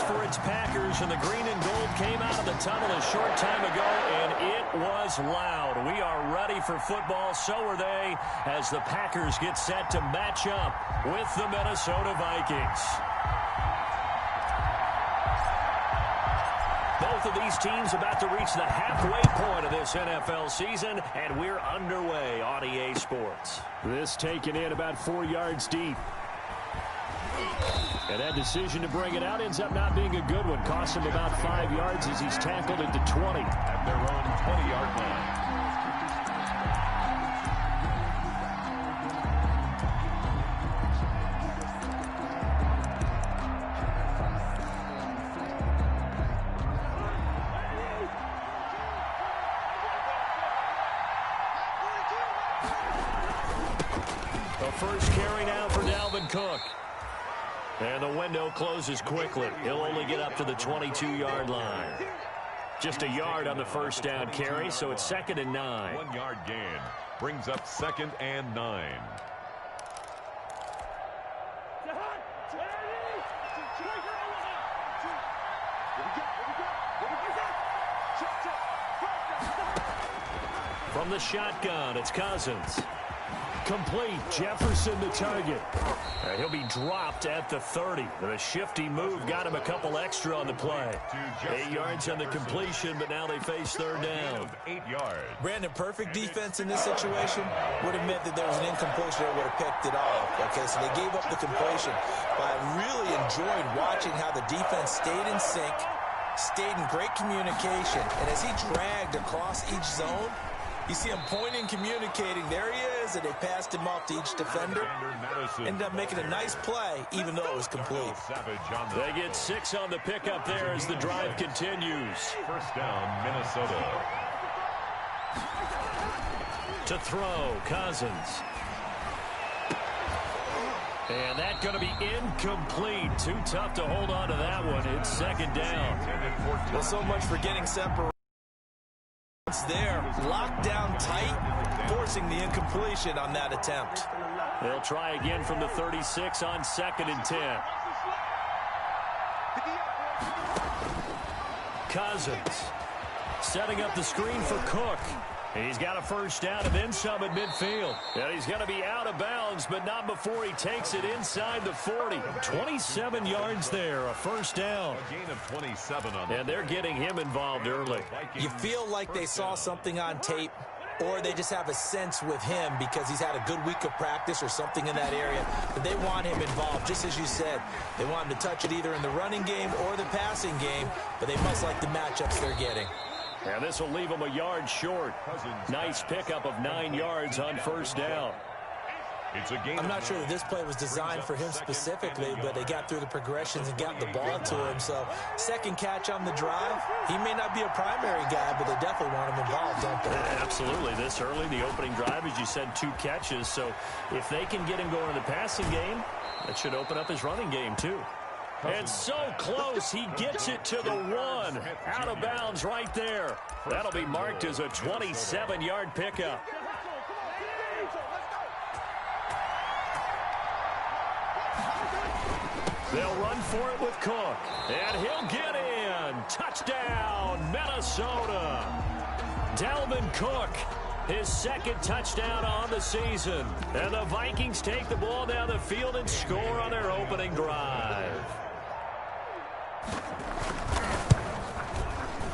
for its Packers, and the green and gold came out of the tunnel a short time ago, and it was loud. We are ready for football, so are they, as the Packers get set to match up with the Minnesota Vikings. Both of these teams about to reach the halfway point of this NFL season, and we're underway on EA Sports. This taken in about 4 yards deep. And that decision to bring it out ends up not being a good one. Costs him about 5 yards as he's tackled at the 20. At their own 20-yard line. The first carry now for Dalvin Cook. And the window closes quickly. He'll only get up to the 22-yard line. Just a yard on the first down carry, so it's 2nd and 9. 1 yard gain brings up 2nd and 9. From the shotgun, it's Cousins. Complete. Jefferson the target. He'll be dropped at the 30. The shifty move got him a couple extra on the play. 8 yards on the completion, but now they face 3rd down. 8 yards. Brandon, perfect defense in this situation would have meant that there was an incompletion that would have picked it off. Okay, so they gave up the completion. But I really enjoyed watching how the defense stayed in sync, stayed in great communication, and as he dragged across each zone, you see him pointing, communicating. There he is, and they passed him off to each defender. Ended up making a nice play, even though it was complete. They get 6 on the pickup there as the drive continues. First down, Minnesota. To throw, Cousins. And that's going to be incomplete. Too tough to hold on to that one. It's 2nd down. Well, so much for getting separate. There, locked down tight, forcing the incompletion on that attempt. They'll try again from the 36 on 2nd and 10. Cousins setting up the screen for Cook. He's got a first down and then some at midfield. And he's going to be out of bounds, but not before he takes it inside the 40. 27 yards there, a first down. A gain of 27 on that. And they're getting him involved early. You feel like they saw something on tape, or they just have a sense with him because he's had a good week of practice or something in that area. But they want him involved, just as you said. They want him to touch it either in the running game or the passing game, but they must like the matchups they're getting. And this will leave him a yard short. Nice pickup of 9 yards on first down. I'm not sure that this play was designed for him specifically, but they got through the progressions and got the ball to him. So, second catch on the drive. He may not be a primary guy, but they definitely want him involved, don't they? Absolutely. This early, the opening drive, as you said, 2 catches. So, if they can get him going in the passing game, that should open up his running game, too. And so close, he gets it to the 1. Out of bounds right there. That'll be marked as a 27-yard pickup. They'll run for it with Cook. And he'll get in. Touchdown, Minnesota. Dalvin Cook, his 2nd touchdown on the season. And the Vikings take the ball down the field and score on their opening drive.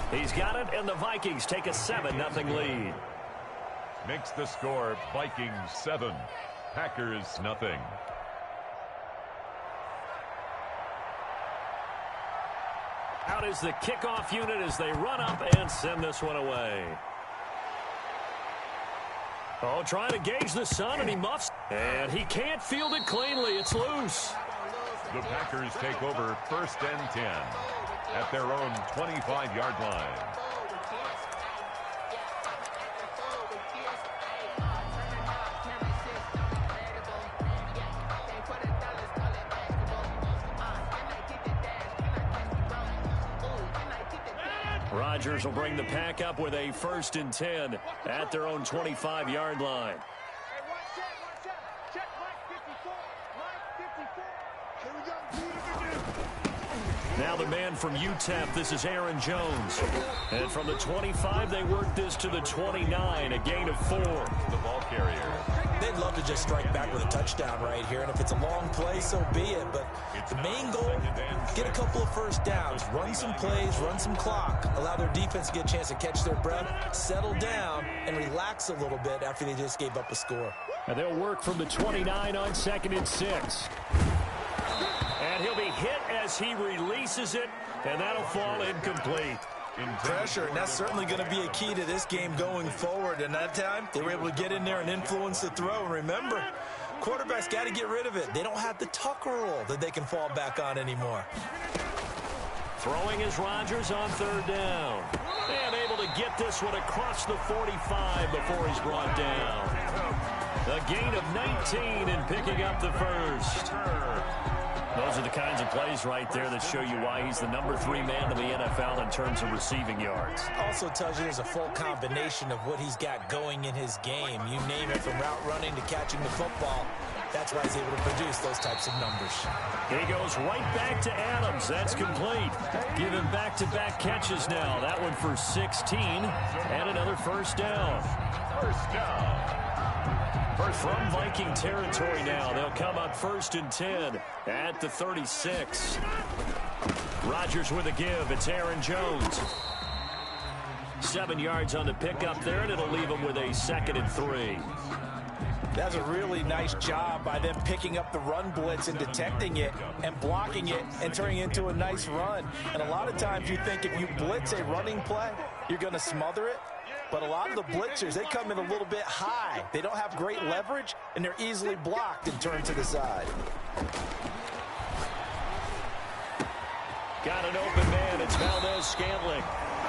He's got it, and the Vikings take a 7-0 lead. Makes the score Vikings 7, Packers nothing. Out is the kickoff unit as they run up and send this one away. Oh, trying to gauge the sun, and he muffs. And he can't field it cleanly. It's loose. The Packers take over 1st and 10 at their own 25-yard line. Rodgers will bring the pack up with a 1st and 10 at their own 25-yard line. Now the man from UTEP, this is Aaron Jones. And from the 25, they work this to the 29, a gain of 4. The ball carrier. They'd love to just strike back with a touchdown right here, and if it's a long play, so be it. But the main goal, get a couple of first downs, run some plays, run some clock, allow their defense to get a chance to catch their breath, settle down, and relax a little bit after they just gave up a score. And they'll work from the 29 on 2nd and 6. And he'll be hit as he releases it, and that'll fall incomplete. Pressure, and that's certainly going to be a key to this game going forward. And that time, they were able to get in there and influence the throw. And remember, quarterbacks got to get rid of it. They don't have the tuck rule that they can fall back on anymore. Throwing is Rodgers on 3rd down. And able to get this one across the 45 before he's brought down. A gain of 19 and picking up the first. Those are the kinds of plays right there that show you why he's the number 3 man in the NFL in terms of receiving yards. Also tells you there's a full combination of what he's got going in his game. You name it, from route running to catching the football. That's why he's able to produce those types of numbers. He goes right back to Adams. That's complete. Give him back-to-back catches now. That one for 16 and another first down. First down. From Viking territory now, they'll come up 1st and 10 at the 36. Rodgers with a give. It's Aaron Jones. 7 yards on the pickup there, and it'll leave him with a 2nd and 3. That's a really nice job by them picking up the run blitz and detecting it and blocking it and turning it into a nice run. And a lot of times you think if you blitz a running play, you're going to smother it. But a lot of the blitzers, they come in a little bit high. They don't have great leverage, and they're easily blocked and turned to the side. Got an open man. It's Valdez-Scantling.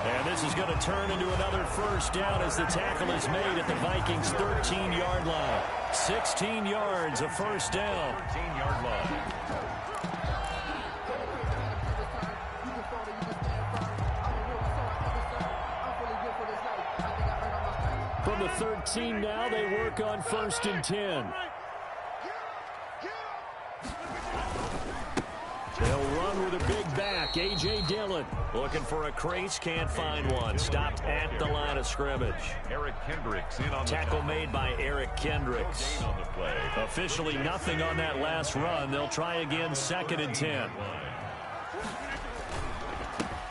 And this is going to turn into another first down as the tackle is made at the Vikings' 13-yard line. 16 yards, a first down. 13-yard line. From the 13 now, they work on 1st and 10. They'll run with a big back. A.J. Dillon looking for a crease, can't find one. Stopped at the line of scrimmage. Eric Kendricks in on the tackle made by Eric Kendricks. on the play. Officially nothing on that last run. They'll try again, 2nd and 10.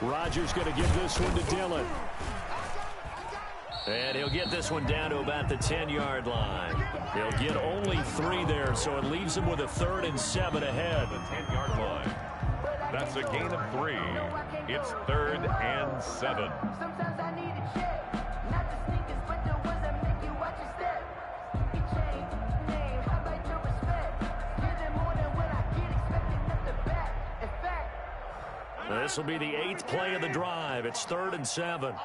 Rodgers going to give this one to Dillon. And he'll get this one down to about the 10-yard line. He'll get only 3 there, so it leaves him with a 3rd and 7 ahead. The 10-yard line. That's a gain of 3. It's 3rd and 7. Sometimes I need a check, not the sneakers, but the ones that make you watch your step. You change name, how about your respect? Give them more than what I get, expecting at the back. In fact, This will be the 8th play of the drive. It's 3rd and 7.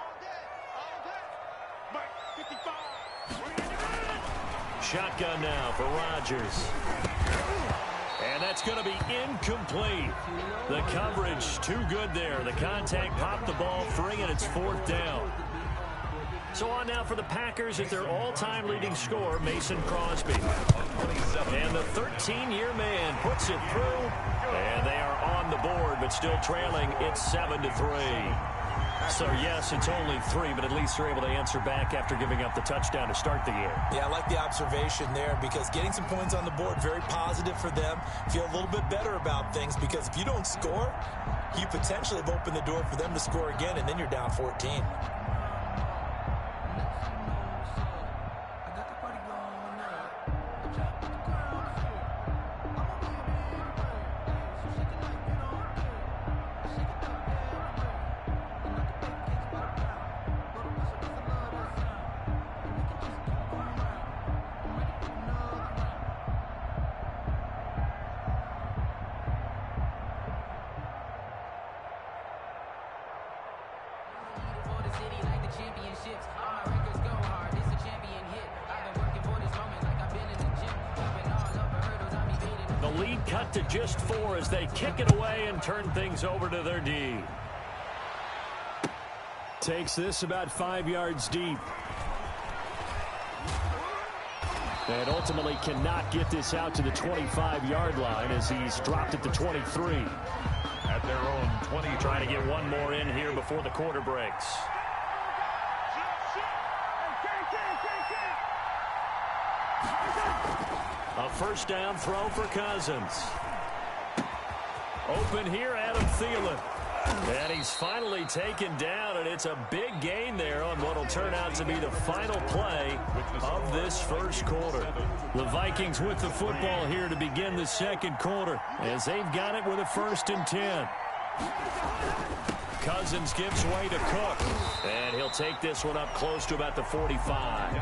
Shotgun now for Rodgers. And that's going to be incomplete. The coverage too good there. The contact popped the ball free, and it's 4th down. So on now for the Packers at their all-time leading scorer, Mason Crosby. And the 13-year man puts it through. And they are on the board, but still trailing. It's 7-3. So, yes, it's only 3, but at least they're able to answer back after giving up the touchdown to start the year. Yeah, I like the observation there, because getting some points on the board, very positive for them. Feel a little bit better about things, because if you don't score, you potentially have opened the door for them to score again, and then you're down 14. Lead cut to just 4 as they kick it away and turn things over to their D. Takes this about 5 yards deep. And ultimately cannot get this out to the 25-yard line as he's dropped at the 23. at their own 20. Trying to get one more in here before the quarter breaks. A first down throw for Cousins. Open here, Adam Thielen. And he's finally taken down, and it's a big gain there on what will turn out to be the final play of this first quarter. The Vikings with the football here to begin the second quarter, as they've got it with a 1st and 10. Cousins gives way to Cook, and he'll take this one up close to about the 45.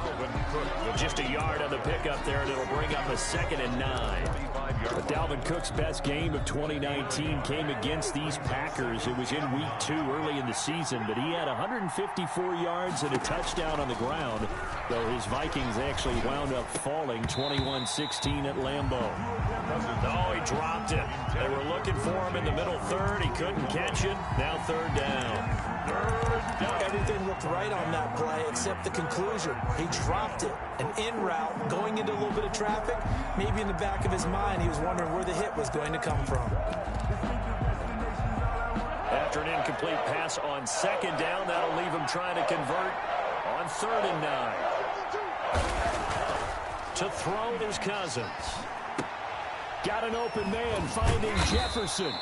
With just a yard on the pickup there, and it'll bring up a 2nd and 9. But Dalvin Cook's best game of 2019 came against these Packers. It was in week 2 early in the season, but he had 154 yards and a touchdown on the ground, though his Vikings actually wound up falling 21-16 at Lambeau. No, he dropped it. They were looking for him in the middle third. He couldn't catch it. Now 3rd down. Everything looked right on that play except the conclusion. He dropped it. An in route, going into a little bit of traffic. Maybe in the back of his mind, he was wondering where the hit was going to come from. After an incomplete pass on 2nd down, that'll leave him trying to convert on 3rd and 9. To throw is Cousins. Got an open man, finding Jefferson.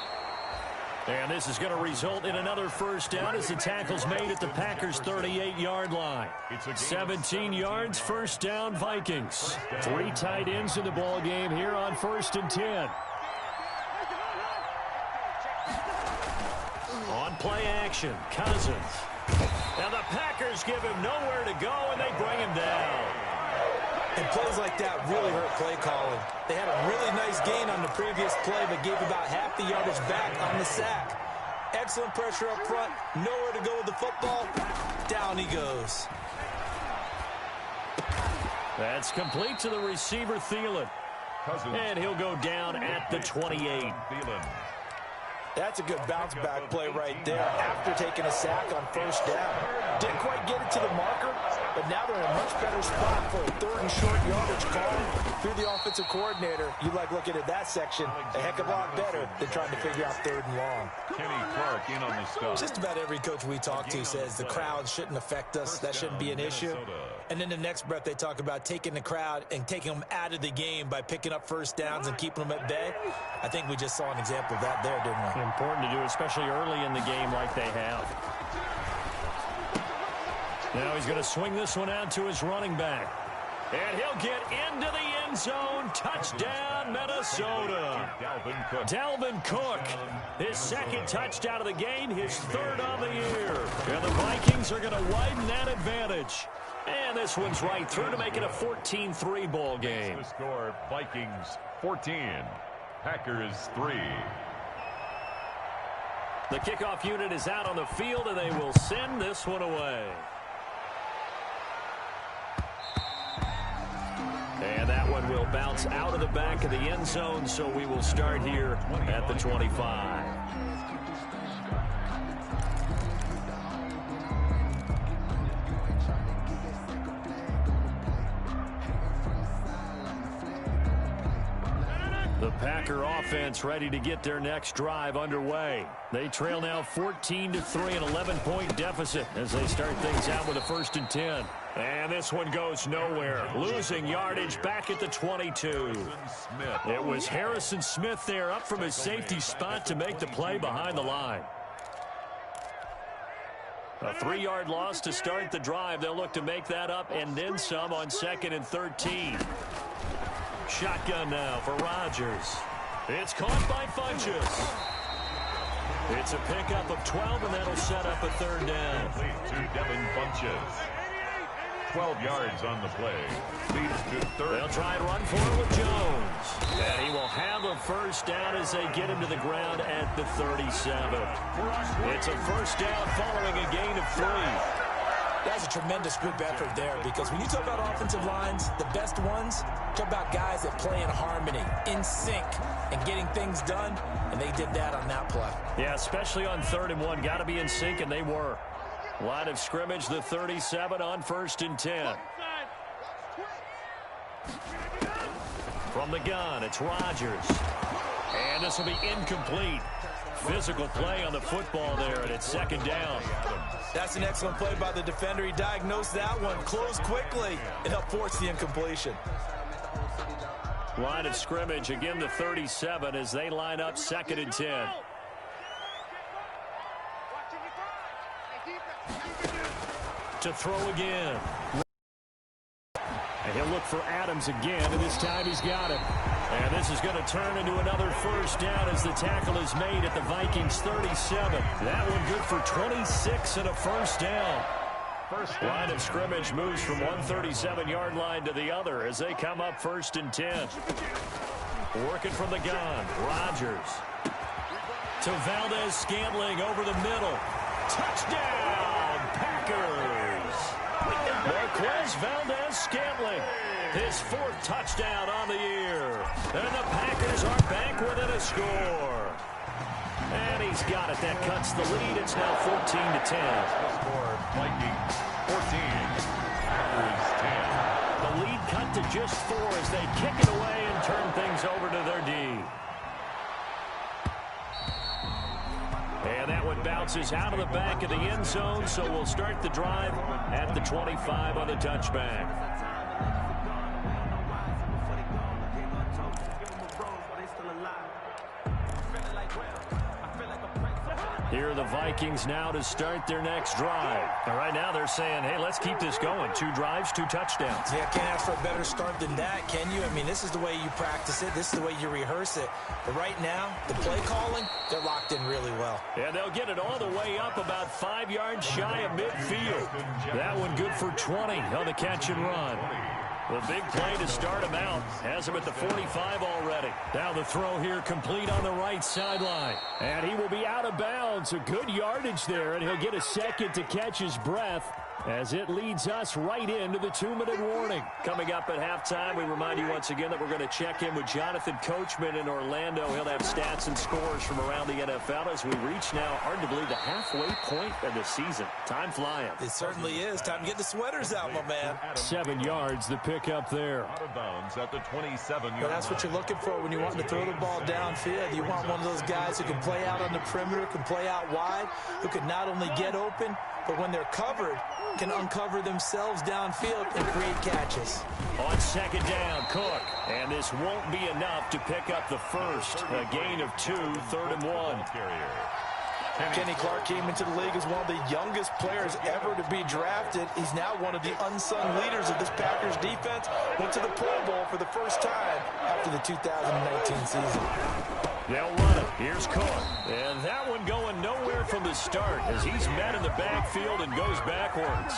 And this is going to result in another first down as the tackle's made at the Packers' 38-yard line. 17 yards, first down, Vikings. 3 tight ends in the ball game here on 1st and 10. On play action, Cousins. Now the Packers give him nowhere to go, and they bring him down. And plays like that really hurt play calling. They had a really nice gain on the previous play, but gave about half the yardage back on the sack. Excellent pressure up front. Nowhere to go with the football. Down he goes. That's complete to the receiver, Thielen. And he'll go down at the 28. That's a good bounce-back play right there after taking a sack on 1st down. Didn't quite get it to the marker, but now they're in a much better spot for a 3rd and short yardage call. Through the offensive coordinator, you like looking at that section a heck of a lot better than trying to figure out 3rd and long. Kenny Clark in on the stop. Just about every coach we talk to says the crowd shouldn't affect us. That shouldn't be an issue. And then the next breath they talk about taking the crowd and taking them out of the game by picking up first downs and keeping them at bay. I think we just saw an example of that there, didn't we? Important to do, especially early in the game like they have. Now he's going to swing this one out to his running back. And he'll get into the end zone. Touchdown, Minnesota. Dalvin Cook, his 2nd touchdown of the game, his 3rd on the year. And the Vikings are going to widen that advantage. And this one's right through to make it a 14-3 ball game. The score, Vikings 14, Packers 3. The kickoff unit is out on the field, and they will send this one away. And that one will bounce out of the back of the end zone, so we will start here at the 25. The Packer offense ready to get their next drive underway. They trail now 14-3, an 11-point deficit as they start things out with a 1st and 10. And this one goes nowhere. Losing yardage back at the 22. It was Harrison Smith there up from his safety spot to make the play behind the line. A 3-yard loss to start the drive. They'll look to make that up and then some on 2nd and 13. Shotgun now for Rodgers. It's caught by Funchess. It's a pickup of 12, and that'll set up a 3rd down. To Devin Funchess. 12 yards on the play. Leads to 3rd. They'll try and run for it with Jones. And he will have a first down as they get him to the ground at the 37. It's a first down following a gain of 3. That's a tremendous group effort there, because when you talk about offensive lines, the best ones, talk about guys that play in harmony, in sync, and getting things done, and they did that on that play. Yeah, especially on 3rd and 1. Got to be in sync, and they were. Line of scrimmage, the 37 on 1st and 10. From the gun, it's Rodgers. And this will be incomplete. Physical play on the football there, and it's second down. That's an excellent play by the defender. He diagnosed that one, closed quickly, and helped force the incompletion. Line of scrimmage, again the 37 as they line up 2nd and 10. To throw again. And he'll look for Adams again, and this time he's got it. And this is going to turn into another first down as the tackle is made at the Vikings 37. That one good for 26 and a first down. Line of scrimmage moves from one 37-yard line to the other as they come up 1st and 10. Working from the gun, Rodgers. To Valdez-Scantling over the middle. Touchdown, Packers! Marquez Valdez-Scantling, his 4th touchdown on the year. And the Packers are back within a score. And he's got it. That cuts the lead. It's now 14-10. Score, Vikings 14, Packers 10. The lead cut to just 4 as they kick it away and turn things over to their D. And that one bounces out of the back of the end zone, so we'll start the drive at the 25 on the touchback. Here are the Vikings now to start their next drive. And right now they're saying, hey, let's keep this going. 2 drives, 2 touchdowns. Yeah, can't ask for a better start than that, can you? I mean, this is the way you practice it. This is the way you rehearse it. But right now, the play calling, they're locked in really well. And they'll get it all the way up about 5 yards shy of midfield. That one good for 20 on the catch and run. The big play to start him out. Has him at the 45 already. Now the throw here complete on the right sideline. And he will be out of bounds. A good yardage there, and he'll get a second to catch his breath as it leads us right into the 2-minute warning. Coming up at halftime, we remind you once again that we're going to check in with Jonathan Coachman in Orlando. He'll have stats and scores from around the NFL as we reach now, hard to believe, the halfway point of the season. Time flying. It certainly is. Time to get the sweaters out, my man. 7 yards, the pick up there. Out of bounds at the 27-yard line. That's what you're looking for when you want to throw the ball downfield. You want one of those guys who can play out on the perimeter, can play out wide, who can not only get open, but when they're covered, can uncover themselves downfield and create catches. On 2nd down, Cook. And this won't be enough to pick up the first. A gain of 2, 3rd and 1. Kenny Clark came into the league as one of the youngest players ever to be drafted. He's now one of the unsung leaders of this Packers defense. Went to the Pro Bowl for the first time after the 2019 season. They'll run it. Here's Cook. And that one going nowhere from the start as he's met in the backfield and goes backwards.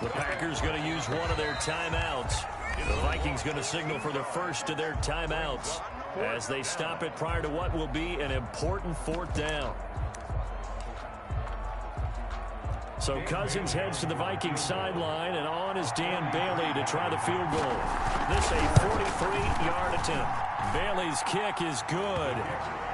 The Packers going to use one of their timeouts. The Vikings going to signal for the first of their timeouts as they stop it prior to what will be an important 4th down. So Cousins heads to the Vikings sideline, and on is Dan Bailey to try the field goal. This a 43-yard attempt. Bailey's kick is good,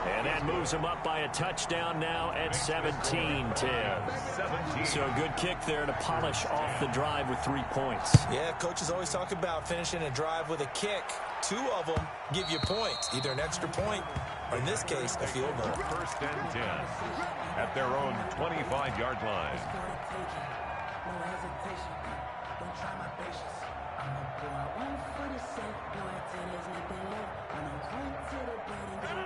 and that moves him up by a touchdown now at 17-10. So a good kick there to polish off the drive with 3 points. Yeah, coaches always talk about finishing a drive with a kick. 2 of them give you points, either an extra point or, in this case, a field goal. 1st and 10 at their own 25-yard line.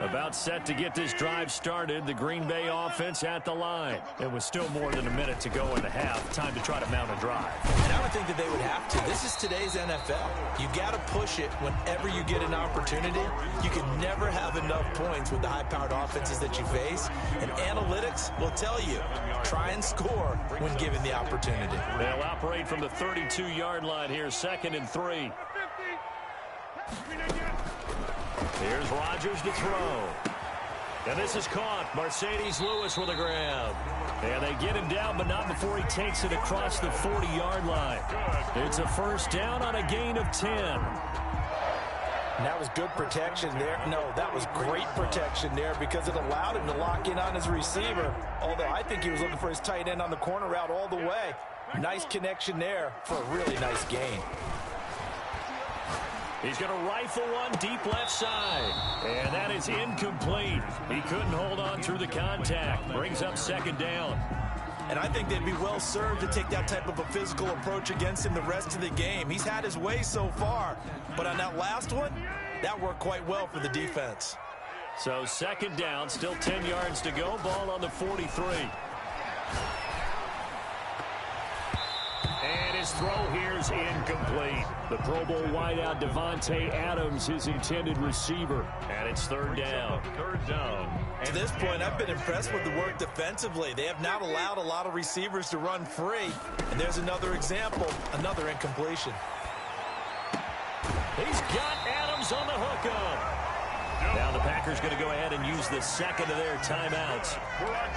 About set to get this drive started. The Green Bay offense at the line. It was still more than a minute to go in the half. Time to try to mount a drive. And I would think that they would have to. This is today's NFL. You got to push it whenever you get an opportunity. You can never have enough points with the high-powered offenses that you face. And analytics will tell you, try and score when given the opportunity. They'll operate from the 32-yard line here, 2nd and 3. Here's Rodgers to throw. And this is caught. Mercedes Lewis with a grab. And they get him down, but not before he takes it across the 40-yard line. It's a first down on a gain of 10. And that was good protection there. No, that was great protection there because it allowed him to lock in on his receiver. Although I think he was looking for his tight end on the corner route all the way. Nice connection there for a really nice gain. He's going to rifle one deep left side. And that is incomplete. He couldn't hold on through the contact. Brings up second down. And I think they'd be well served to take that type of a physical approach against him the rest of the game. He's had his way so far. But on that last one, that worked quite well for the defense. So second down, still 10 yards to go. Ball on the 43. And his throw here is incomplete. The Pro Bowl wideout Devontae Adams, his intended receiver. And it's third down. Third down. To this point, I've been impressed with the work defensively. They have not allowed a lot of receivers to run free. And there's another example, another incompletion. He's got Adams on the hookup. Now the Packers going to go ahead and use the second of their timeouts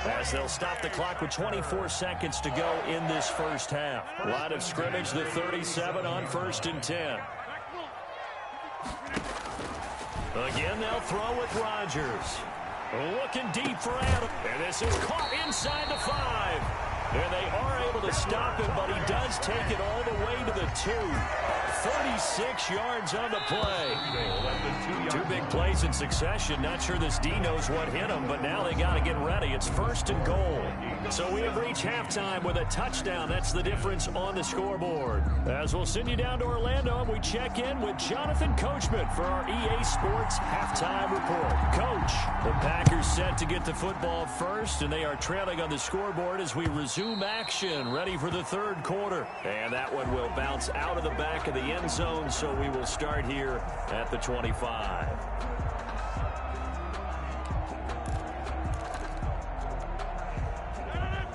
as they'll stop the clock with 24 seconds to go in this first half. Line of scrimmage, the 37 on 1st and 10. Again, they'll throw with Rodgers. Looking deep for Adams. And this is caught inside the 5. And they are able to stop him, but he does take it all the way to the 2. 36 yards on the play. Two big plays in succession. Not sure this D knows what hit him, but now they got to get ready. It's 1st and goal. So we have reached halftime with a touchdown. That's the difference on the scoreboard. As we'll send you down to Orlando, and we check in with Jonathan Coachman for our EA Sports halftime report. Coach, the Packers set to get the football first, and they are trailing on the scoreboard as we resume action, ready for the third quarter. And that one will bounce out of the back of the end zone, so we will start here at the 25.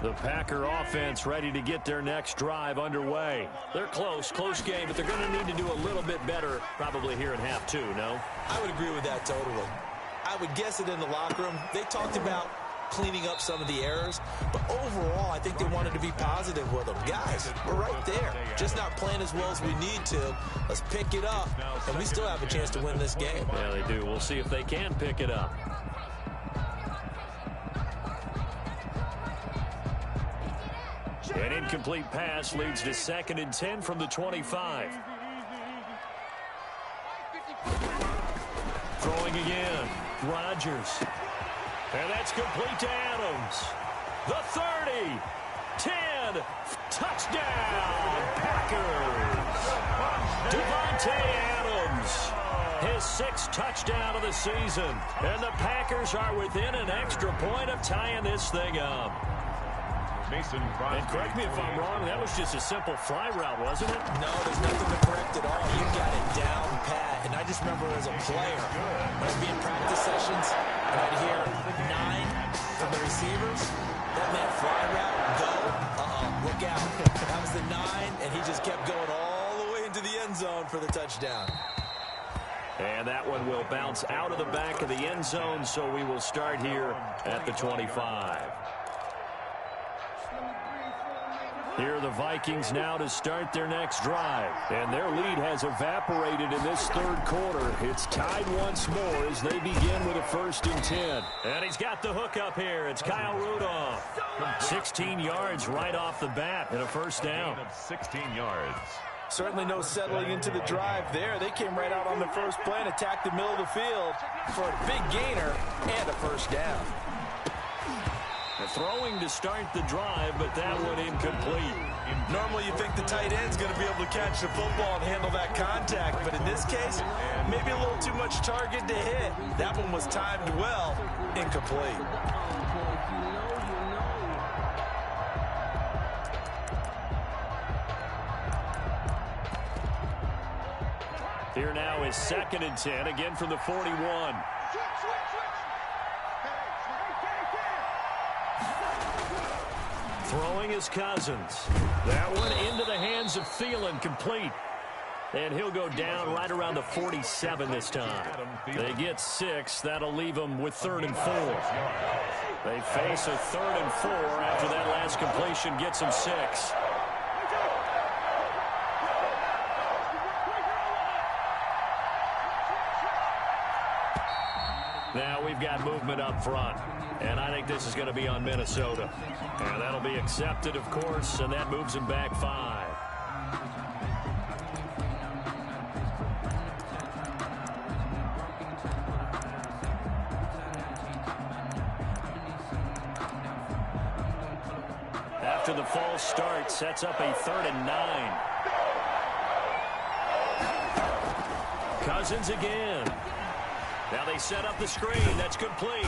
The Packer offense ready to get their next drive underway. They're close game, but they're going to need to do a little bit better probably here in half 2, no? I would agree with that totally. I would guess it in the locker room. They talked about cleaning up some of the errors, but overall I think they wanted to be positive with them. Guys, we're right there, just not playing as well as we need to. Let's pick it up, and we still have a chance to win this game. Yeah, they do. We'll see if they can pick it up. An incomplete pass leads to 2nd and 10 from the 25. Throwing again, Rodgers. And that's complete to Adams. The 30, 10, touchdown, Packers. Devontae Adams, his 6th touchdown of the season. And the Packers are within an extra point of tying this thing up. And correct me if I'm wrong, that was just a simple fly route, wasn't it? No, there's nothing to correct at all. You got it down pat. And I just remember as a player, when I'd be in practice sessions, and I'd hear 9 from the receivers, that meant fly route, go, look out. That was the 9, and he just kept going all the way into the end zone for the touchdown. And that one will bounce out of the back of the end zone, so we will start here at the 25. Here are the Vikings now to start their next drive. And their lead has evaporated in this third quarter. It's tied once more as they begin with a 1st and 10. And he's got the hook up here. It's Kyle Rudolph. 16 yards right off the bat and a 1st down. 16 yards. Certainly no settling into the drive there. They came right out on the first play and attacked the middle of the field for a big gainer and a 1st down. Throwing to start the drive, but that one incomplete. Normally you think the tight end's going to be able to catch the football and handle that contact, but in this case, maybe a little too much target to hit. That one was timed well, incomplete. Here now is 2nd and 10, again from the 41. Throwing is Cousins. That one into the hands of Thielen, complete. And he'll go down right around the 47 this time. They get 6. That'll leave them with 3rd and 4. They face a 3rd and 4 after that last completion gets them 6. Now we've got movement up front, and I think this is going to be on Minnesota. And that'll be accepted, of course, and that moves them back 5. after the false start. Sets up a 3rd and 9. Cousins again. Now they set up the screen. That's complete.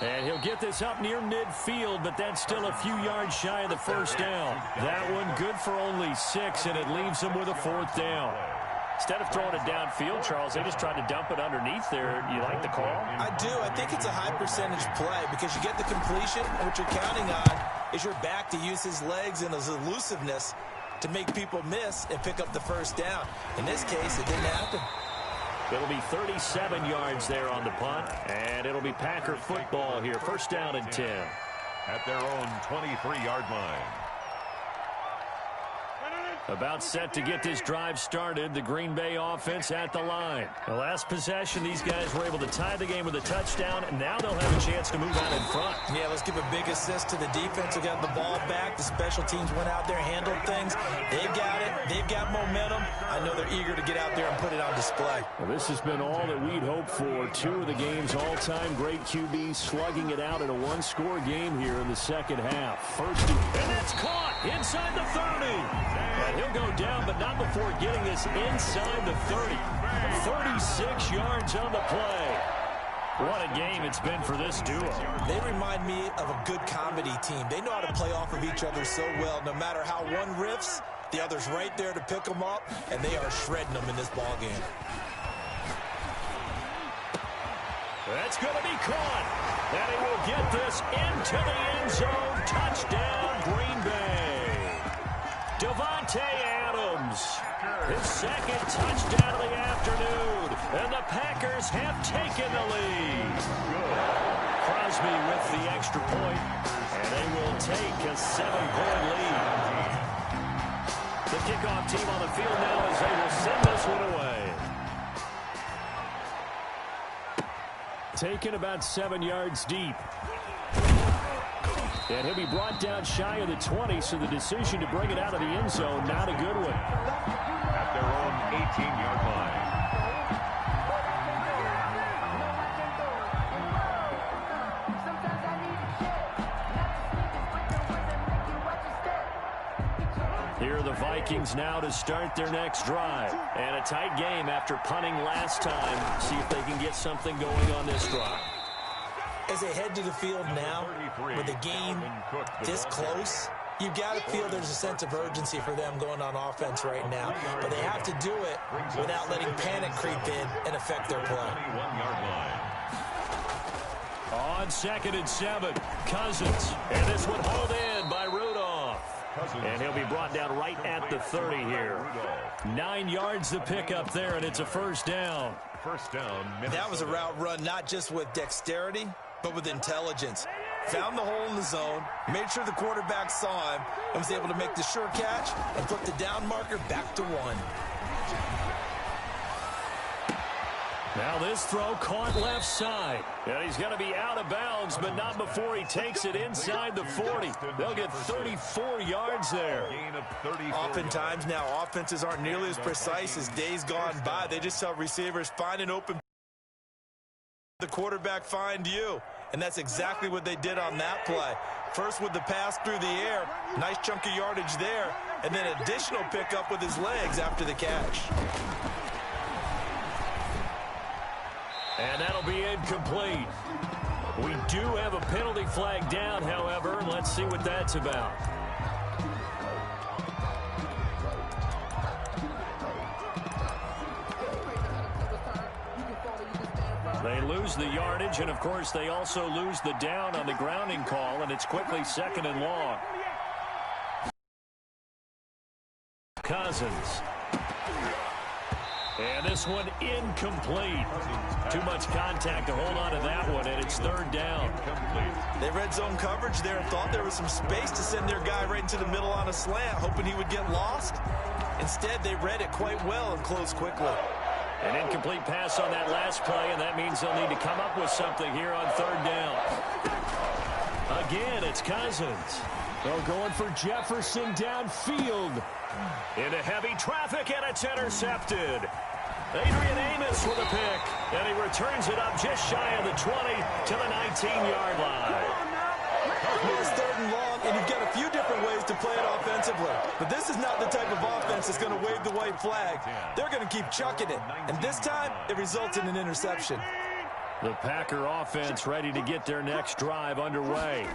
And he'll get this up near midfield, but that's still a few yards shy of the first down. That one good for only 6, and it leaves them with a 4th down. Instead of throwing it downfield, Charles, they just tried to dump it underneath there. You like the call? I do. I think it's a high percentage play because you get the completion. What you're counting on is your back to use his legs and his elusiveness to make people miss and pick up the first down. In this case, it didn't happen. It'll be 37 yards there on the punt, and it'll be Packer football here. 1st down and 10. At their own 23-yard line. About set to get this drive started, the Green Bay offense at the line. The last possession, these guys were able to tie the game with a touchdown, and now they'll have a chance to move out in front. Yeah, let's give a big assist to the defense who got the ball back. The special teams went out there, handled things. They've got it. They've got momentum. I know they're eager to get out there and put it on display. Well, this has been all that we'd hoped for. 2 of the game's all-time great QBs slugging it out in a one-score game here in the second half. First, and it's caught inside the 30. And he'll go down, but not before getting this inside the 30. 36 yards on the play. What a game it's been for this duo. They remind me of a good comedy team. They know how to play off of each other so well. No matter how one riffs, the other's right there to pick them up, and they are shredding them in this ball game. That's going to be caught. And he will get this into the end zone. Touchdown, Green Bay. Davante Adams, his 2nd touchdown of the afternoon, and the Packers have taken the lead. Crosby with the extra point, and they will take a 7-point lead. The kickoff team on the field now as they will send this one away. taken about 7 yards deep. And he'll be brought down shy of the 20, so the decision to bring it out of the end zone, not a good one. At their own 18-yard line. Here are the Vikings now to start their next drive. And a tight game after punting last time. See if they can get something going on this drive. As they head to the field now, with the game this close, you've got to feel there's a sense of urgency for them going on offense right now. But they have to do it without letting panic creep in and affect their play. On 2nd and 7, Cousins. And this one hauled in by Rudolph. And he'll be brought down right at the 30 here. 9 yards to pick up there, and it's a first down. First down. That was a route run not just with dexterity, but with intelligence. Found the hole in the zone, made sure the quarterback saw him, and was able to make the sure catch and put the down marker back to 1. Now this throw caught left side. And he's going to be out of bounds, but not before he takes it inside the 40. They'll get 34 yards there. Oftentimes now, offenses aren't nearly as precise as days gone by. They just tell receivers, find an open, the quarterback find you. And that's exactly what they did on that play. First with the pass through the air, nice chunk of yardage there, and then additional pickup with his legs after the catch. And that'll be incomplete. We do have a penalty flag down, however. Let's see what that's about. They lose the yardage, and of course they also lose the down on the grounding call, and it's quickly 2nd and long. Cousins. And this one incomplete. Too much contact to hold on to that one, and it's 3rd down. They red zone coverage there and thought there was some space to send their guy right into the middle on a slant, hoping he would get lost. Instead, they read it quite well and closed quickly. An incomplete pass on that last play, and that means they'll need to come up with something here on 3rd down. Again, it's Cousins. They're going for Jefferson downfield. Into heavy traffic, and it's intercepted. Adrian Amos with a pick, and he returns it up just shy of the 20 to the 19-yard line. Well, it's 3rd and long, and you've got a few different ways to defensively. But this is not the type of offense that's going to wave the white flag. They're going to keep chucking it. And this time, it results in an interception. The Packer offense ready to get their next drive underway.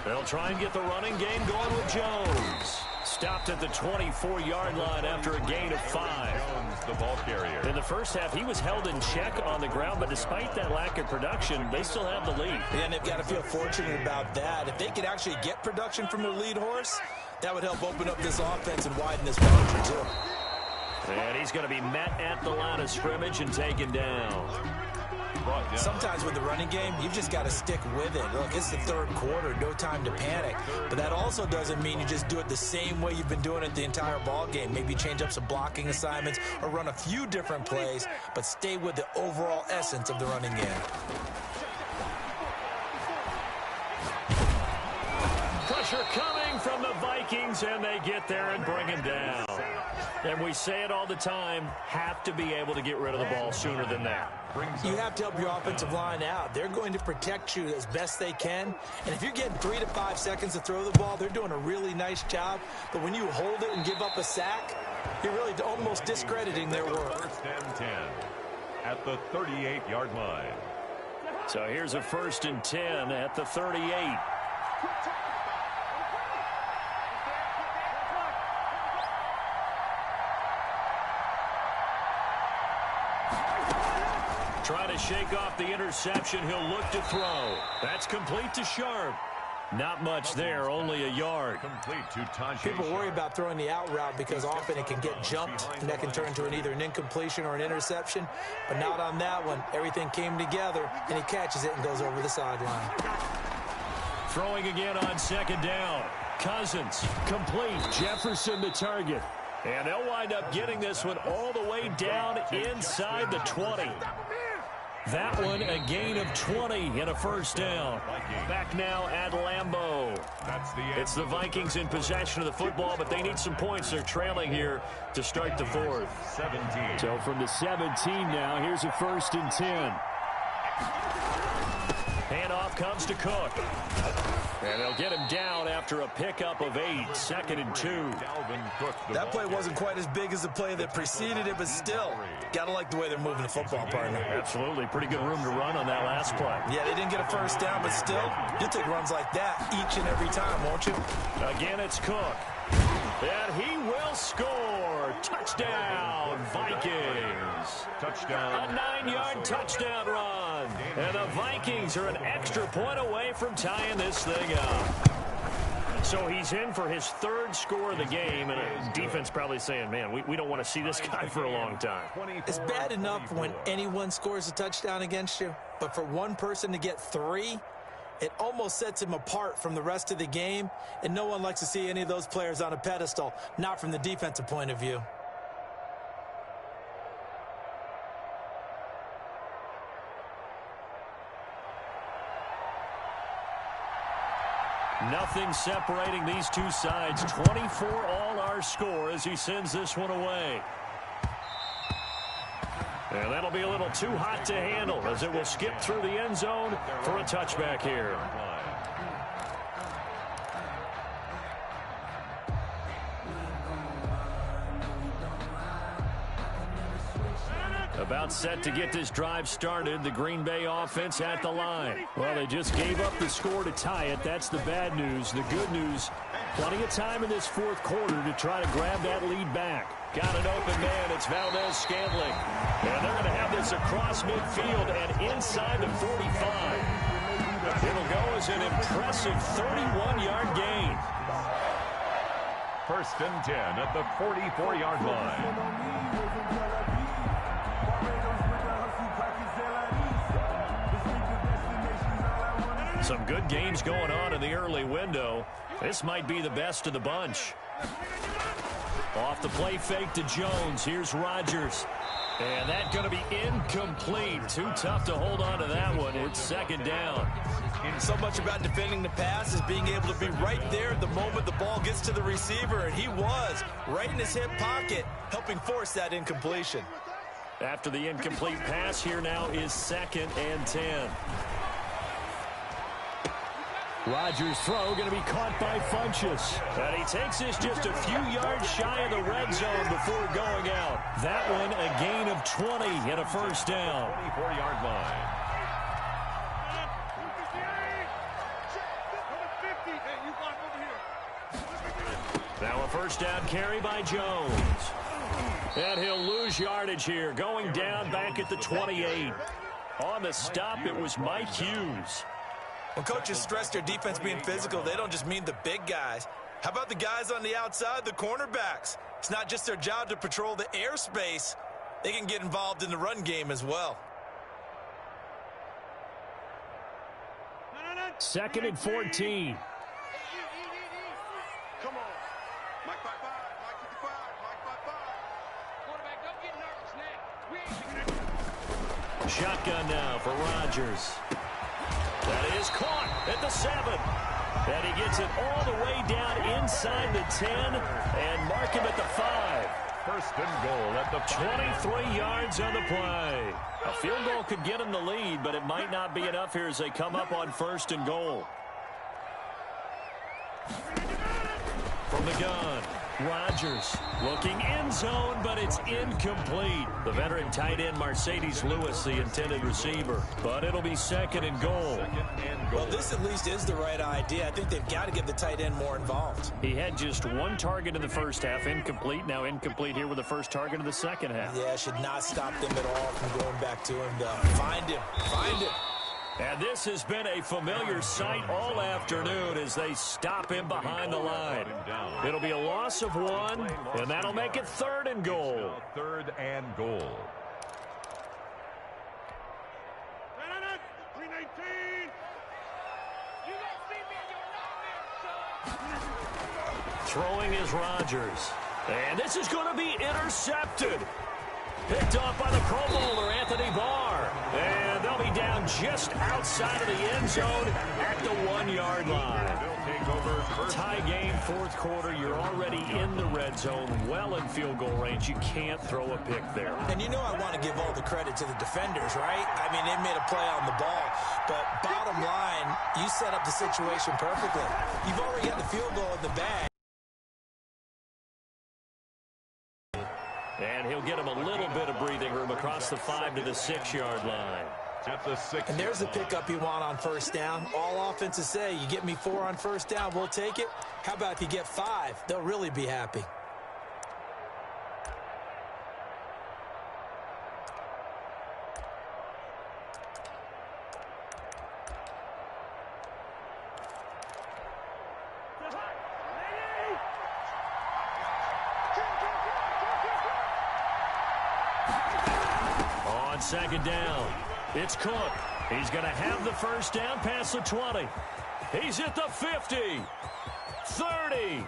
They'll try and get the running game going with Jones. Stopped at the 24-yard line after a gain of 5. Jones, the ball carrier. In the first half, he was held in check on the ground, but despite that lack of production, they still have the lead. And they've got to feel fortunate about that. If they could actually get production from their lead horse, that would help open up this offense and widen this boundary, too. And he's going to be met at the line of scrimmage and taken down. Sometimes with the running game, you've just got to stick with it. Look, it's the third quarter, no time to panic. But that also doesn't mean you just do it the same way you've been doing it the entire ball game. Maybe change up some blocking assignments or run a few different plays, but stay with the overall essence of the running game. Pressure coming from the Vikings, and they get there and bring him down. And we say it all the time, have to be able to get rid of the ball sooner than that. You have to help your offensive line out. They're going to protect you as best they can. And if you're getting 3 to 5 seconds to throw the ball, they're doing a really nice job. But when you hold it and give up a sack, you're really almost discrediting their work. First and 10 at the 38-yard line. So here's a 1st and 10 at the 38. Trying to shake off the interception. He'll look to throw. That's complete to Sharp. Not much there, only a yard. Complete to Tajay. People worry about throwing the out route because often it can get jumped and that can turn into either an incompletion or an interception. But not on that one. Everything came together and he catches it and goes over the sideline. Throwing again on 2nd down. Cousins, complete. Jefferson the target. And they'll wind up getting this one all the way down inside the 20. That one a gain of 20 and a 1st down. Back now at Lambeau. It's the Vikings in possession of the football, but they need some points. They're trailing here to start the 4th. 17. So from the 17 now, here's a 1st and 10. Handoff comes to Cook. And they'll get him down after a pickup of 8, 2nd and 2. That play wasn't quite as big as the play that preceded it, but still, got to like the way they're moving the football, partner. Absolutely. Pretty good room to run on that last play. Yeah, they didn't get a 1st down, but still, you'll take runs like that each and every time, won't you? Again, it's Cook. And he will score. Touchdown, Vikings. Touchdown. A 9-yard touchdown run. And the Vikings are an extra point away from tying this thing up. So he's in for his 3rd score of the game, and defense probably saying, man, we don't want to see this guy for a long time. It's bad enough when anyone scores a touchdown against you, but for one person to get 3, it almost sets him apart from the rest of the game, and no one likes to see any of those players on a pedestal, not from the defensive point of view. Nothing separating these two sides. 24 all our score as he sends this one away. And that'll be a little too hot to handle as it will skip through the end zone for a touchback here. About set to get this drive started. The Green Bay offense at the line. Well, they just gave up the score to tie it. That's the bad news. The good news, plenty of time in this 4th quarter to try to grab that lead back. Got an open man. It's Valdez-Scantling. And they're going to have this across midfield and inside the 45. It'll go as an impressive 31-yard gain. 1st and 10 at the 44-yard line. Some good games going on in the early window. This might be the best of the bunch. Off the play fake to Jones. Here's Rodgers. And that's going to be incomplete. Too tough to hold on to that one. It's 2nd down. So much about defending the pass is being able to be right there the moment the ball gets to the receiver, and he was right in his hip pocket, helping force that incompletion. After the incomplete pass, here now is 2nd and 10. Rodgers' throw going to be caught by Funchess. And he takes this just a few yards shy of the red zone before going out. That one a gain of 20 and a first down. 24-yard line. Now a first down carry by Jones. And he'll lose yardage here, going down back at the 28. On the stop, it was Mike Hughes. When coaches stress their defense being physical, they don't just mean the big guys. How about the guys on the outside, the cornerbacks? It's not just their job to patrol the airspace. They can get involved in the run game as well. 2nd and 14. Come on. Mike 5-5. Mike 55. Mike 5-5. Quarterback, don't get nervous now. Shotgun now for Rodgers. That is caught at the 7. And he gets it all the way down inside the 10 and mark him at the 5. First and goal at the 23 yards on the play. A field goal could get him the lead, but it might not be enough here as they come up on 1st and goal. From the gun, Rodgers looking end zone, but it's incomplete. The veteran tight end Mercedes Lewis, the intended receiver, but it'll be 2nd and goal. Well, this at least is the right idea. I think they've got to get the tight end more involved. He had just 1 target in the first half, incomplete. Now incomplete here with the first target of the second half. Yeah, should not stop them at all from going back to him. Find him. Find him. And this has been a familiar sight all afternoon as they stop him behind the line. It'll be a loss of 1, and that'll make it 3rd and goal. 3rd and goal. Throwing is Rodgers. And this is going to be intercepted. Picked off by the Pro Bowler, Anthony Barr. And they'll be down just outside of the end zone at the 1-yard line. Tie game, 4th quarter. You're already in the red zone, well in field goal range. You can't throw a pick there. And you know I want to give all the credit to the defenders, right? I mean, they made a play on the ball. But bottom line, you set up the situation perfectly. You've already got the field goal in the bag. And he'll get him a little bit of breathing room across the 5 to the 6-yard line. At the 6. And there's the pickup you want on 1st down. All offenses say, you get me 4 on 1st down, we'll take it. How about if you get 5? They'll really be happy. On 2nd down, it's Cook. He's going to have the first down past the 20. He's at the 50, 30,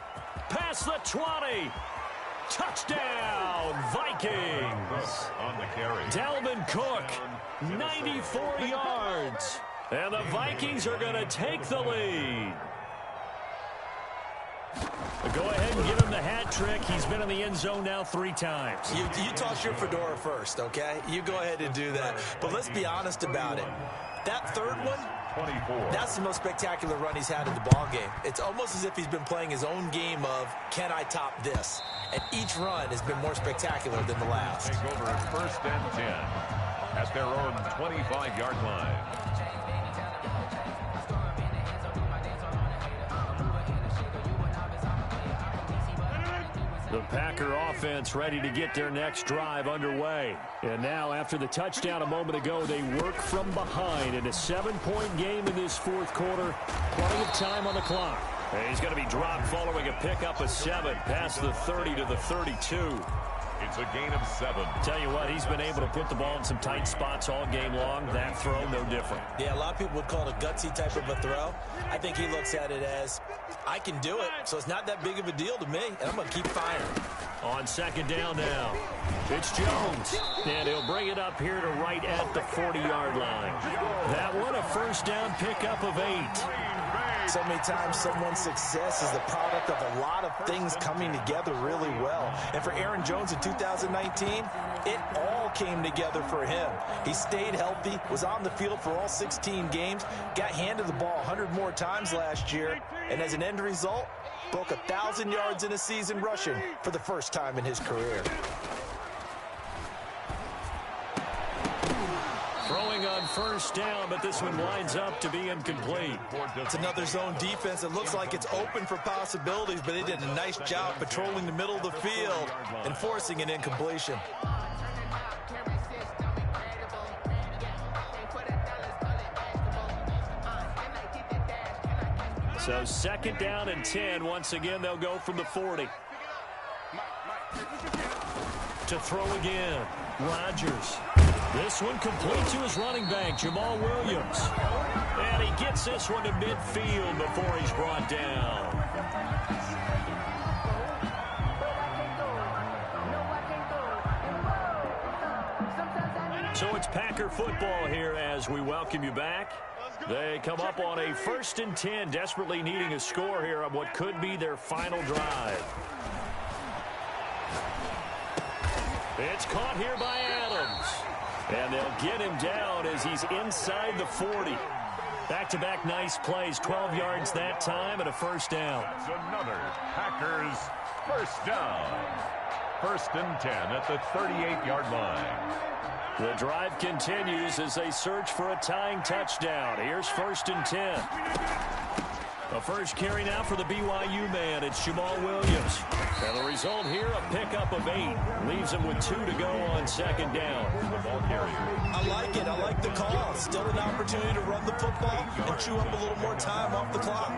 past the 20. Touchdown, Vikings. On the carry. Dalvin Cook, 94 yards. And the Vikings are going to take the lead. Go ahead and give him the hat trick. He's been in the end zone now 3 times. You toss your fedora first, okay? You go ahead and do that. But let's be honest about it. That 3rd one, 24. that's the most spectacular run he's had in the ball game. It's almost as if he's been playing his own game of, can I top this? And each run has been more spectacular than the last. Take over 1st and 10 at their own 25-yard line. The Packer offense ready to get their next drive underway. And now, after the touchdown a moment ago, they work from behind in a 7-point game in this 4th quarter. Plenty of time on the clock. And he's going to be dropped following a pickup of 7 past the 30 to the 32. It's a gain of 7. Tell you what, he's been able to put the ball in some tight spots all game long. That throw, no different. Yeah, a lot of people would call it a gutsy type of a throw. I think he looks at it as, I can do it, so it's not that big of a deal to me, and I'm going to keep firing. On 2nd down now, it's Jones. And he'll bring it up here to right at the 40-yard line. That one, a first down pickup of 8. So many times someone's success is the product of a lot of things coming together really well. And for Aaron Jones in 2019, it all came together for him. He stayed healthy, was on the field for all 16 games, got handed the ball 100 more times last year, and as an end result, broke 1,000 yards in a season rushing for the first time in his career. Throwing on first down, but this one winds up to be incomplete. It's another zone defense that looks like it's open for possibilities, but they did a nice job patrolling the middle of the field and forcing an incompletion. So second down and 10. Once again, they'll go from the 40. To throw again. Rodgers. This one complete to his running back, Jamal Williams. And he gets this one to midfield before he's brought down. So it's Packer football here as we welcome you back. They come up on a 1st and 10, desperately needing a score here on what could be their final drive. It's caught here by Adams. And they'll get him down as he's inside the 40. Back-to-back nice plays, 12 yards that time and a first down. That's another Packers first down. 1st and 10 at the 38-yard line. The drive continues as they search for a tying touchdown. Here's 1st and 10. A first carry now for the BYU man. It's Jamal Williams. And the result here, a pickup of 8. Leaves him with 2 to go on second down. I like it. I like the call. Still an opportunity to run the football and chew up a little more time off the clock.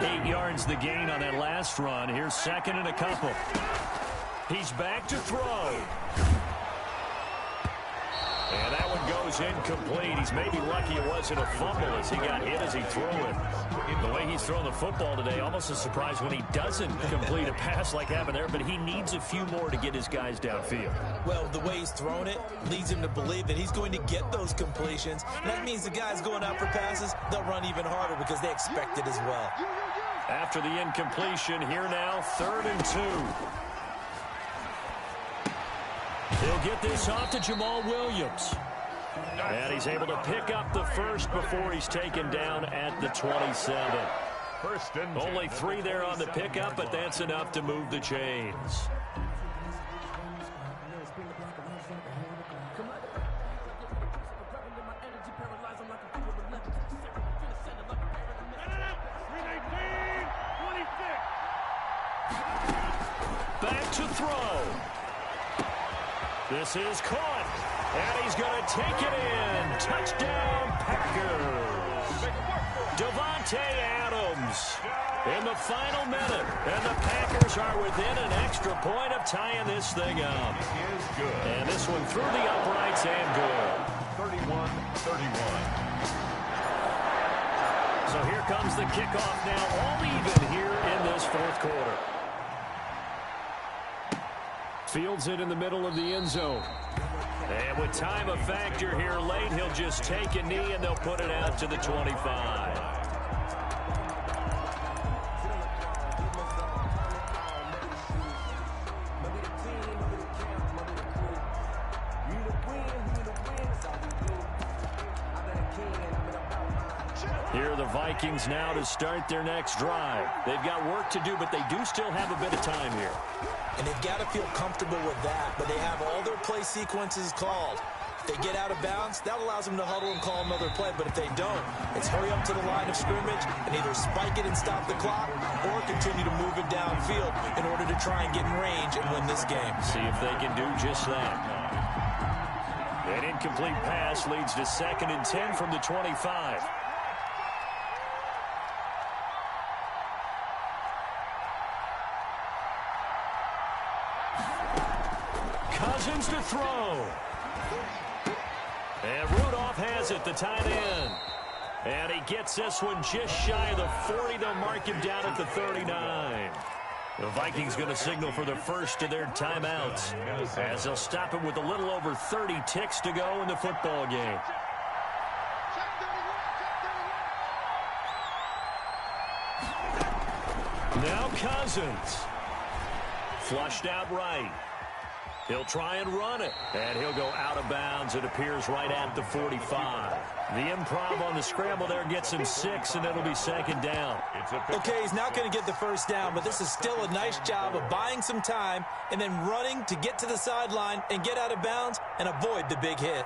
8 yards the gain on that last run. Here's 2nd and a couple. He's back to throw. And that one goes incomplete. He's maybe lucky it wasn't a fumble as he got hit as he threw it. The way he's thrown the football today, almost a surprise when he doesn't complete a pass like happened there, but he needs a few more to get his guys downfield. Well, the way he's thrown it leads him to believe that he's going to get those completions. And that means the guys going out for passes, they'll run even harder because they expect it as well. After the incompletion, here now, 3rd and 2. He'll get this off to Jamal Williams. And he's able to pick up the first before he's taken down at the 27. Only 3 there on the pickup, but that's enough to move the chains. Back to throw. This is caught, and he's going to take it in. Touchdown, Packers. Davante Adams in the final minute, and the Packers are within an extra point of tying this thing up. And this one through the uprights and good. 31-31. So here comes the kickoff now, all even here in this 4th quarter. Fields it in the middle of the end zone. And with time a factor here late, he'll just take a knee and they'll put it out to the 25. Here are the Vikings now to start their next drive. They've got work to do, but they do still have a bit of time here. And they've got to feel comfortable with that, but they have all their play sequences called. If they get out of bounds, that allows them to huddle and call another play, but if they don't, it's hurry up to the line of scrimmage and either spike it and stop the clock or continue to move it downfield in order to try and get in range and win this game. See if they can do just that. An incomplete pass leads to 2nd and 10 from the 25. Cousins to throw. And Rudolph has it, the tight end. And he gets this one just shy of the 40. They'll mark him down at the 39. The Vikings going to signal for the first of their timeouts as they'll stop him with a little over 30 ticks to go in the football game. Now Cousins. Flushed out right. He'll try and run it. And he'll go out of bounds. It appears right at the 45. The improv on the scramble there gets him 6, and it'll be second down. Okay, he's not going to get the first down, but this is still a nice job of buying some time and then running to get to the sideline and get out of bounds and avoid the big hit.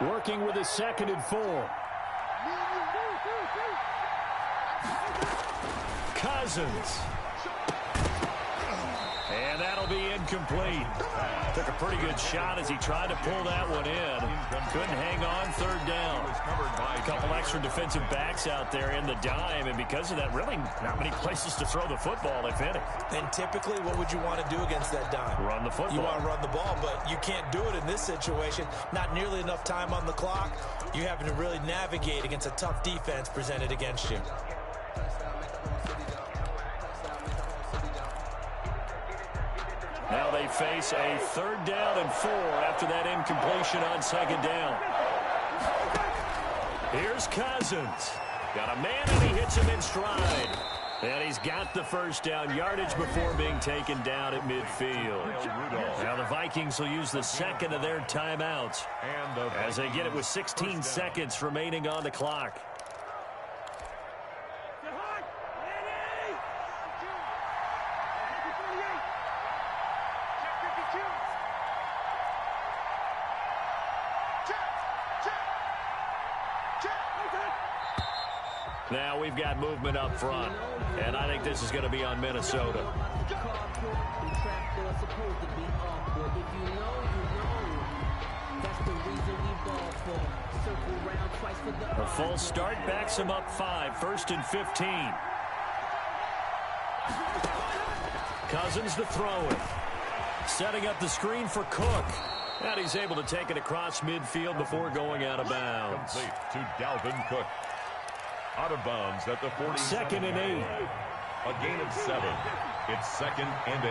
Working with a 2nd and 4. Cousins. And that'll be incomplete. Took a pretty good shot as he tried to pull that one in. Couldn't hang on, 3rd down. A couple extra defensive backs out there in the dime, and because of that, really not many places to throw the football, if any. And typically, what would you want to do against that dime? Run the football. You want to run the ball, but you can't do it in this situation. Not nearly enough time on the clock. You're having to really navigate against a tough defense presented against you. Now they face a 3rd down and 4 after that incompletion on 2nd down. Here's Cousins. Got a man and he hits him in stride. And he's got the first down, yardage before being taken down at midfield. Now the Vikings will use the 2nd of their timeouts as they get it with 16 seconds remaining on the clock. Now we've got movement up front, and I think this is going to be on Minnesota. A full start backs him up 5, 1st and 15. Cousins to throw it. Setting up the screen for Cook. And he's able to take it across midfield before going out of bounds. Complete to Dalvin Cook. Out of bounds at the 40. 2nd and 8. A gain of 7. It's 2nd and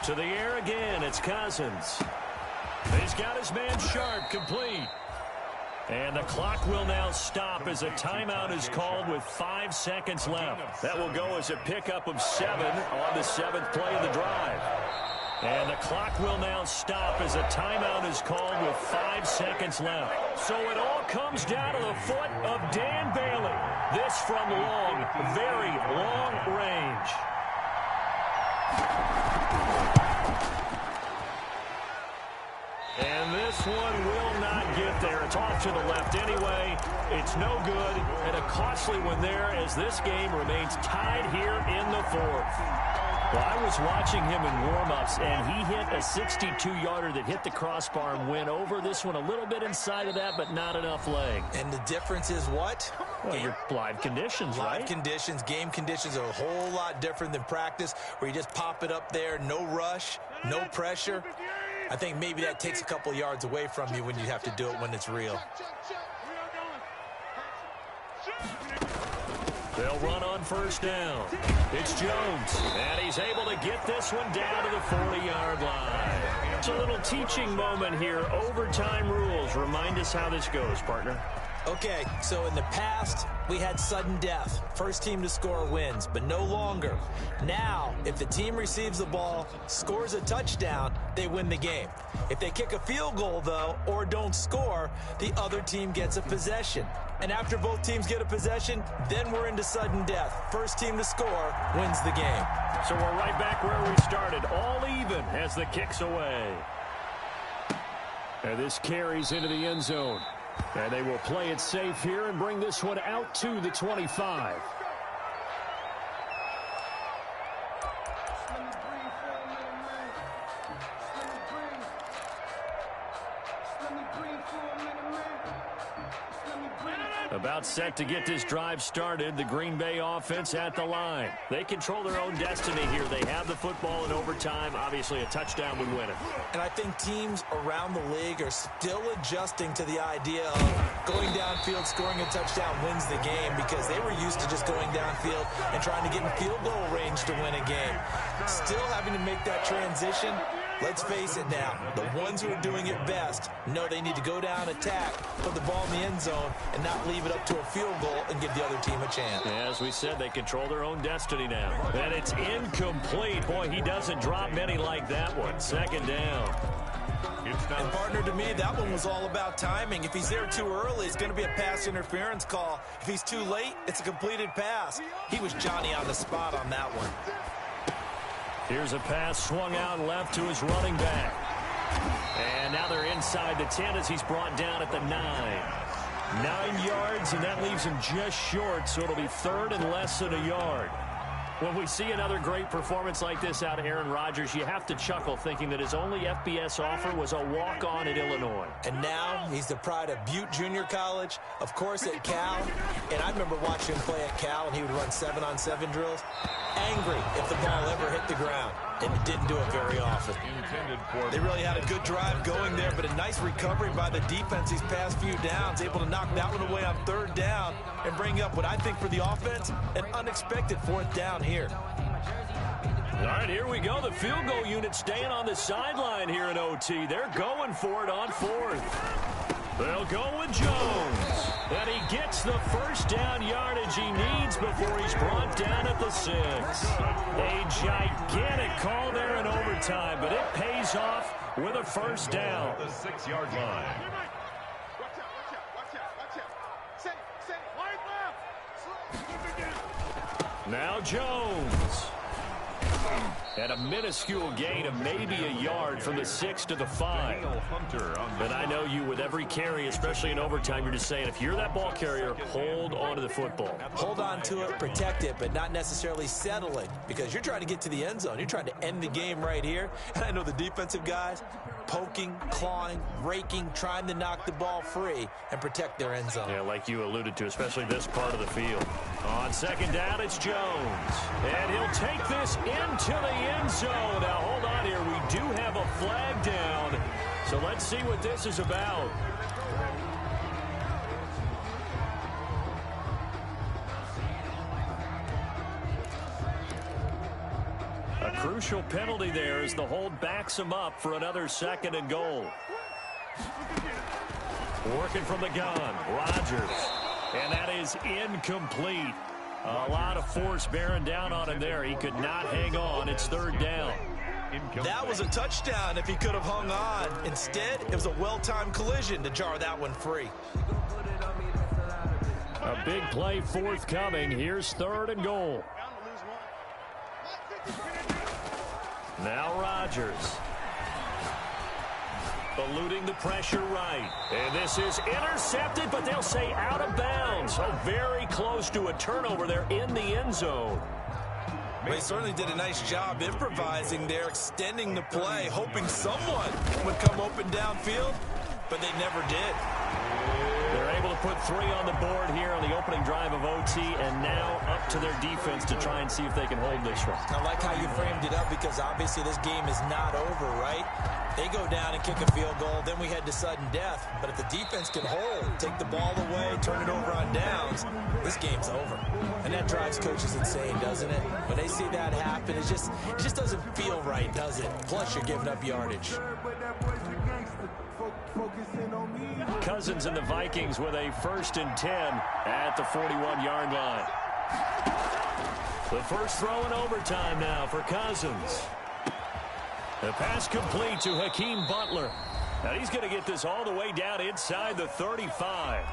8. To the air again, it's Cousins. He's got his man Sharp complete. And the clock will now stop as a timeout is called with 5 seconds left. That will go as a pickup of 7 on the 7th play of the drive. And the clock will now stop as a timeout is called with 5 seconds left. So it all comes down to the foot of Dan Bailey. This from long, very long range. And this one will not get there. It's off to the left anyway. It's no good. And a costly one there as this game remains tied here in the 4th. Well, I was watching him in warm-ups, and he hit a 62-yarder that hit the crossbar and went over. This one a little bit inside of that, but not enough leg. And the difference is what? Well, your live conditions, right? Live conditions, game conditions are a whole lot different than practice, where you just pop it up there, no rush, no pressure. I think maybe that takes a couple yards away from you when you have to do it when it's real. They'll run on 1st down. It's Jones, and he's able to get this one down to the 40-yard line. It's a little teaching moment here. Overtime rules. Remind us how this goes, partner. Okay, so in the past, we had sudden death. First team to score wins, but no longer. Now, if the team receives the ball, scores a touchdown, they win the game. If they kick a field goal, though, or don't score, the other team gets a possession. And after both teams get a possession, then we're into sudden death. First team to score wins the game. So we're right back where we started, all even as the kick's away. And this carries into the end zone. And they will play it safe here and bring this one out to the 25. About set to get this drive started. The Green Bay offense at the line. They control their own destiny here. They have the football in overtime. Obviously, a touchdown would win it. And I think teams around the league are still adjusting to the idea of going downfield, scoring a touchdown wins the game, because they were used to just going downfield and trying to get in field goal range to win a game. Still having to make that transition. Let's face it now, the ones who are doing it best know they need to go down, attack, put the ball in the end zone, and not leave it up to a field goal and give the other team a chance. As we said, they control their own destiny now. And it's incomplete. Boy, he doesn't drop many like that one. Second down. And partner, to me, that one was all about timing. If he's there too early, it's going to be a pass interference call. If he's too late, it's a completed pass. He was Johnny on the spot on that one. Here's a pass swung out left to his running back. And now they're inside the 10 as he's brought down at the 9. 9 yards, and that leaves him just short, so it'll be third and less than a yard. When we see another great performance like this out of Aaron Rodgers, you have to chuckle thinking that his only FBS offer was a walk-on at Illinois. And now he's the pride of Butte Junior College, of course at Cal. And I remember watching him play at Cal, and he would run 7-on-7 drills. Angry if the ball ever hit the ground, and it didn't do it very often. They really had a good drive going there, but a nice recovery by the defense these past few downs, able to knock that one away on third down and bring up what I think for the offense, an unexpected fourth down here. All right, here we go. The field goal unit staying on the sideline here in OT. They're going for it on fourth. They'll go with Jones. And he gets the first down yardage he needs before he's brought down at the 6. A gigantic call there in overtime, but it pays off with a first down. The 6-yard line. Now Jones. And a minuscule gain of maybe a yard from the 6 to the 5. But I know you, with every carry, especially in overtime, you're just saying, if you're that ball carrier, hold on to the football. Hold on to it, protect it, but not necessarily settling, because you're trying to get to the end zone. You're trying to end the game right here. And I know the defensive guys poking, clawing, raking, trying to knock the ball free and protect their end zone. Yeah, like you alluded to, especially this part of the field. On second down, it's Jones. And he'll take this into the end zone. Now, hold on here. We do have a flag down. So let's see what this is about. A crucial penalty there as the hold backs him up for another 2nd and goal. Working from the gun, Rodgers. And that is incomplete. A lot of force bearing down on him there. He could not hang on. It's 3rd down. That was a touchdown if he could have hung on. Instead, it was a well-timed collision to jar that one free. A big play forthcoming. Here's 3rd and goal. Now Rodgers. Eluding the pressure right. And this is intercepted, but they'll say out of bounds. So very close to a turnover there in the end zone. They certainly did a nice job improvising there, extending the play, hoping someone would come open downfield, but they never did. They're able to put 3 on the board here on the opening drive of OT, and now up to their defense to try and see if they can hold this one. I like how you framed it up, because obviously this game is not over, right? They go down and kick a field goal, then we head to sudden death. But if the defense can hold, take the ball away, turn it over on downs, this game's over. And that drives coaches insane, doesn't it? When they see that happen, it just doesn't feel right, does it? Plus, you're giving up yardage. Cousins and the Vikings with a 1st and 10 at the 41-yard line. The first throw in overtime now for Cousins. The pass complete to Hakeem Butler. And he's going to get this all the way down inside the 35.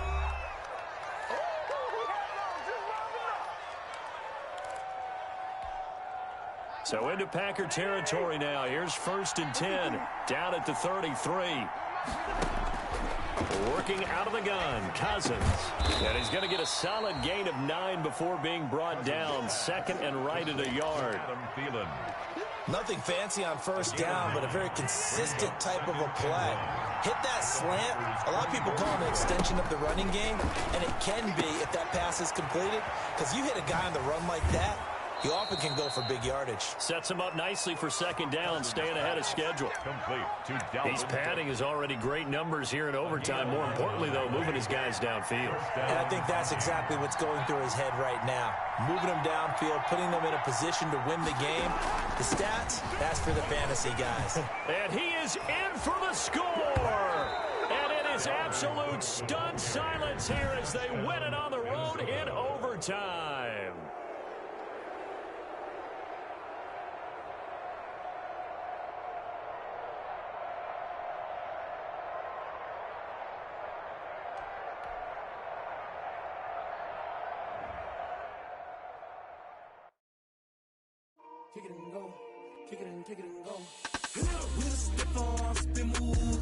So into Packer territory now. Here's 1st and 10 down at the 33. Working out of the gun, Cousins. And he's going to get a solid gain of 9 before being brought down. 2nd and right at a yard. Nothing fancy on 1st down, but a very consistent type of a play. Hit that slant. A lot of people call it an extension of the running game, and it can be if that pass is completed, because you hit a guy on the run like that, he often can go for big yardage. Sets him up nicely for second down, staying ahead of schedule. Complete to Dalvin. He's padding his already great numbers here in overtime. More importantly, though, moving his guys downfield. And I think that's exactly what's going through his head right now. Moving them downfield, putting them in a position to win the game. The stats, that's for the fantasy guys. And he is in for the score. And it is absolute stunned silence here as they win it on the road in overtime. Kick it and go. Kick it and go. With a stiff arm, spin move.